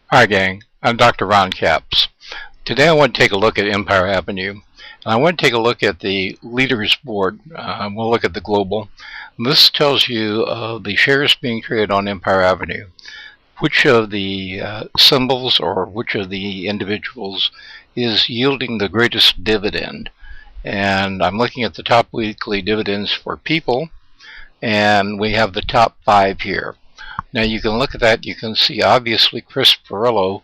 Hi gang, I'm Dr. Ron Capps. Today I want to take a look at Empire Avenue. And I want to take a look at the leaders board. We'll look at the global. This tells you the shares being traded on Empire Avenue. Which of the symbols or which of the individuals is yielding the greatest dividend. And I'm looking at the top weekly dividends for people. And we have the top 5 here. Now you can look at that, you can see obviously Chris Pirillo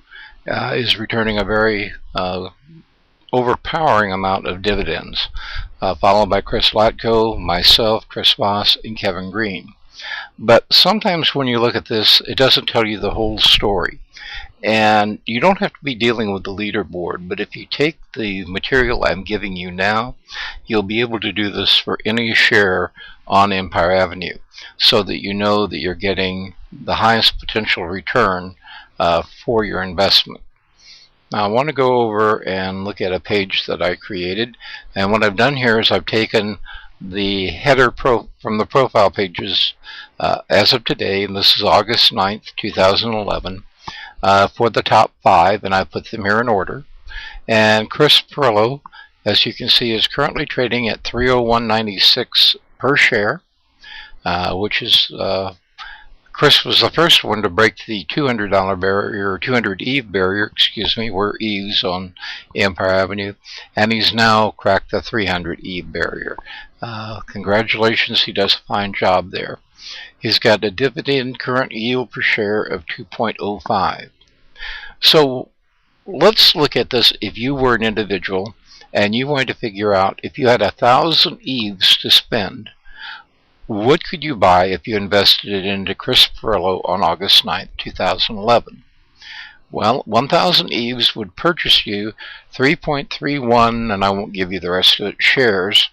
is returning a very overpowering amount of dividends, followed by Latko, myself, Chris Voss, and Kevin Green. But sometimes when you look at this, it doesn't tell you the whole story. And you don't have to be dealing with the leaderboard, but if you take the material I'm giving you now, you'll be able to do this for any share on Empire Avenue, so that you know that you're getting the highest potential return for your investment. Now I want to go over and look at a page that I created, and what I've done here is I've taken the header from the profile pages as of today, and this is August 9th, 2011, for the top 5, and I put them here in order. And Chris Pirillo, as you can see, is currently trading at 301.96 per share, which is Chris was the first one to break the $200 barrier, or 200 EVE barrier, excuse me, we're EVEs on Empire Avenue, and he's now cracked the 300 EVE barrier. Congratulations, he does a fine job there. He's got a dividend current yield per share of 2.05. So let's look at this. If you were an individual and you wanted to figure out if you had 1,000 EVEs to spend, what could you buy if you invested it into Chris Pirillo on August 9th, 2011? Well, 1,000 EVEs would purchase you 3.31, and I won't give you the rest of it, shares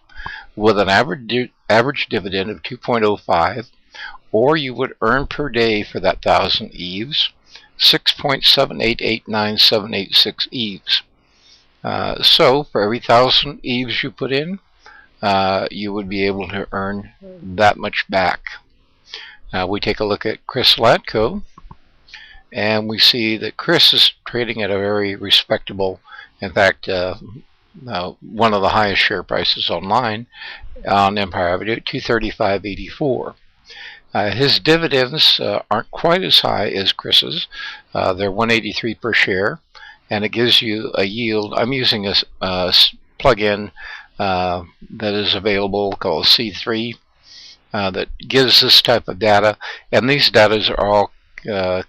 with an average dividend of 2.05, or you would earn per day for that 1,000 EVEs 6.7889786 EVEs. So for every 1,000 EVEs you put in, you would be able to earn that much back. We take a look at Chris Latko, and we see that Chris is trading at a very respectable, in fact, one of the highest share prices online on Empire Avenue at 235.84. His dividends aren't quite as high as Chris's. They're 183 per share, and it gives you a yield. I'm using a plugin that is available called C3 that gives this type of data, and these data are all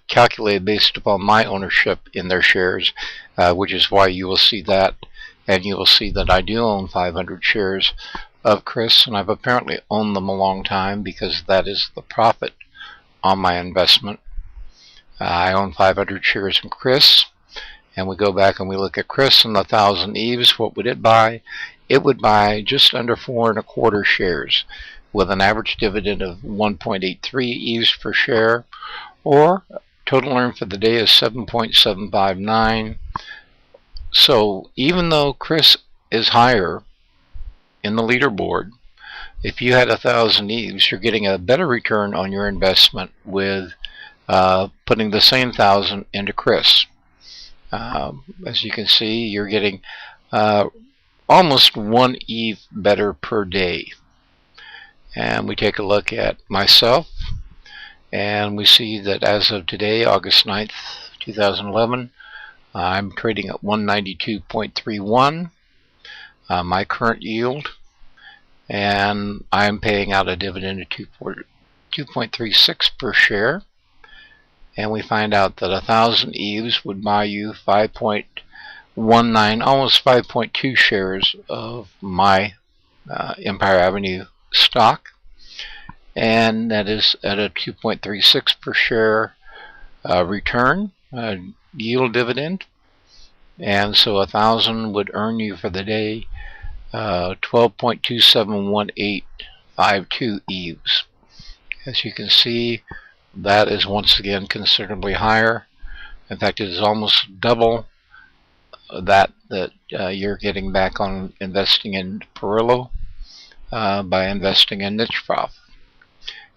calculated based upon my ownership in their shares, which is why you will see that, and you will see that I do own 500 shares of Chris, and I've apparently owned them a long time because that is the profit on my investment. I own 500 shares in Chris, and we go back and we look at Chris and the 1,000 EVEs. What would it buy? It would buy just under 4.25 shares with an average dividend of 1.83 EVEs per share, or total earn for the day is 7.759. So even though Chris is higher in the leaderboard, if you had 1,000 EVEs, you're getting a better return on your investment with putting the same 1,000 into Chris. As you can see, you're getting almost 1 EVE better per day. And we take a look at myself, and we see that as of today, August 9th, 2011, I'm trading at 192.31, my current yield, and I'm paying out a dividend of 2.36 per share. And we find out that 1,000 EVEs would buy you 5.19, almost 5.2 shares of my Empire Avenue stock, and that is at a 2.36 per share return, yield dividend. And so 1,000 would earn you for the day 12.271852 EVEs. As you can see, that is once again considerably higher. In fact, it is almost double that you're getting back on investing in Pirillo by investing in Nicheprof.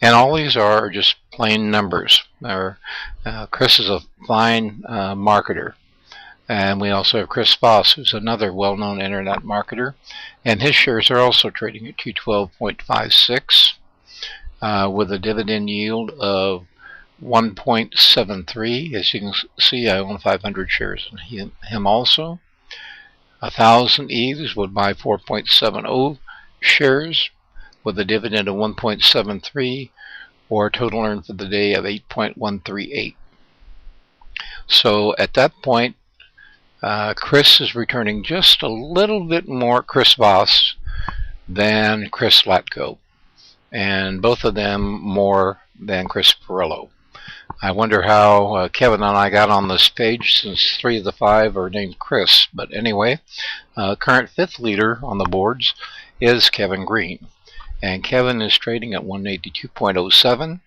And all these are just plain numbers. Chris is a fine marketer. And we also have Chris Voss, who's another well-known internet marketer. And his shares are also trading at 212.56 with a dividend yield of 1.73. As you can see, I own 500 shares in him also. 1,000 EVES would buy 4.70 shares with a dividend of 1.73, or a total earn for the day of 8.138. So at that point, Chris is returning just a little bit more, Chris Voss, than Chris Latko, and both of them more than Chris Pirillo. I wonder how Kevin and I got on this page, since 3 of the 5 are named Chris. But anyway, current 5th leader on the boards is Kevin Green, and Kevin is trading at 182.07.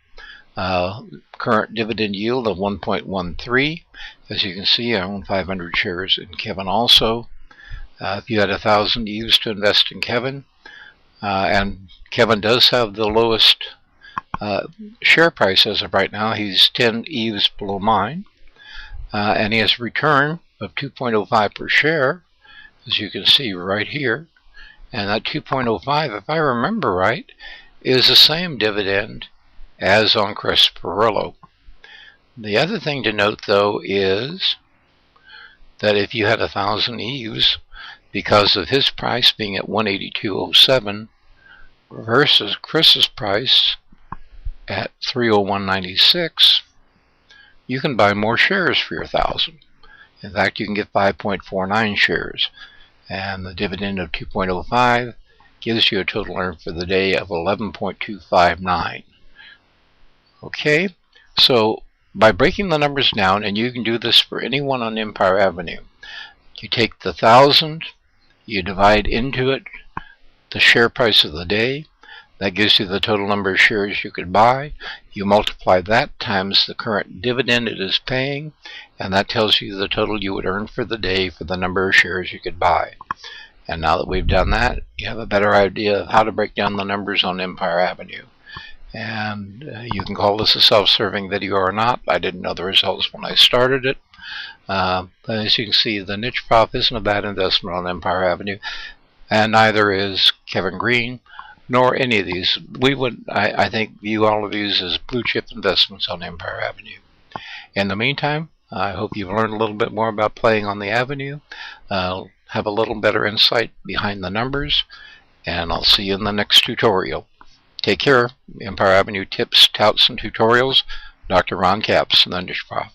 Current dividend yield of 1.13. As you can see, I own 500 shares in Kevin also. If you had 1,000 EVES to invest in Kevin, and Kevin does have the lowest share price as of right now. He's 10 EVES below mine, and he has a return of 2.05 per share, as you can see right here. And that 2.05, if I remember right, is the same dividend as on Chris Pirillo. The other thing to note, though, is that if you had 1,000 EVES, because of his price being at 182.07 versus Chris's price at 301.96, you can buy more shares for your 1,000. In fact, you can get 5.49 shares, and the dividend of 2.05 gives you a total earn for the day of 11.259. Okay, so by breaking the numbers down, and you can do this for anyone on Empire Avenue, you take the 1,000, you divide into it the share price of the day. That gives you the total number of shares you could buy. You multiply that times the current dividend it is paying, and that tells you the total you would earn for the day for the number of shares you could buy. And now that we've done that, you have a better idea of how to break down the numbers on Empire Avenue. And you can call this a self-serving video or not. I didn't know the results when I started it. But as you can see, the Nicheprof isn't a bad investment on Empire Avenue, and neither is Kevin Green, nor any of these. We would, I think, view all of these as blue chip investments on Empire Avenue. In the meantime, I hope you've learned a little bit more about playing on the Avenue, have a little better insight behind the numbers, and I'll see you in the next tutorial. Take care. Empire Avenue Tips, Touts, and Tutorials. Dr. Ron Capps, the Nicheprof.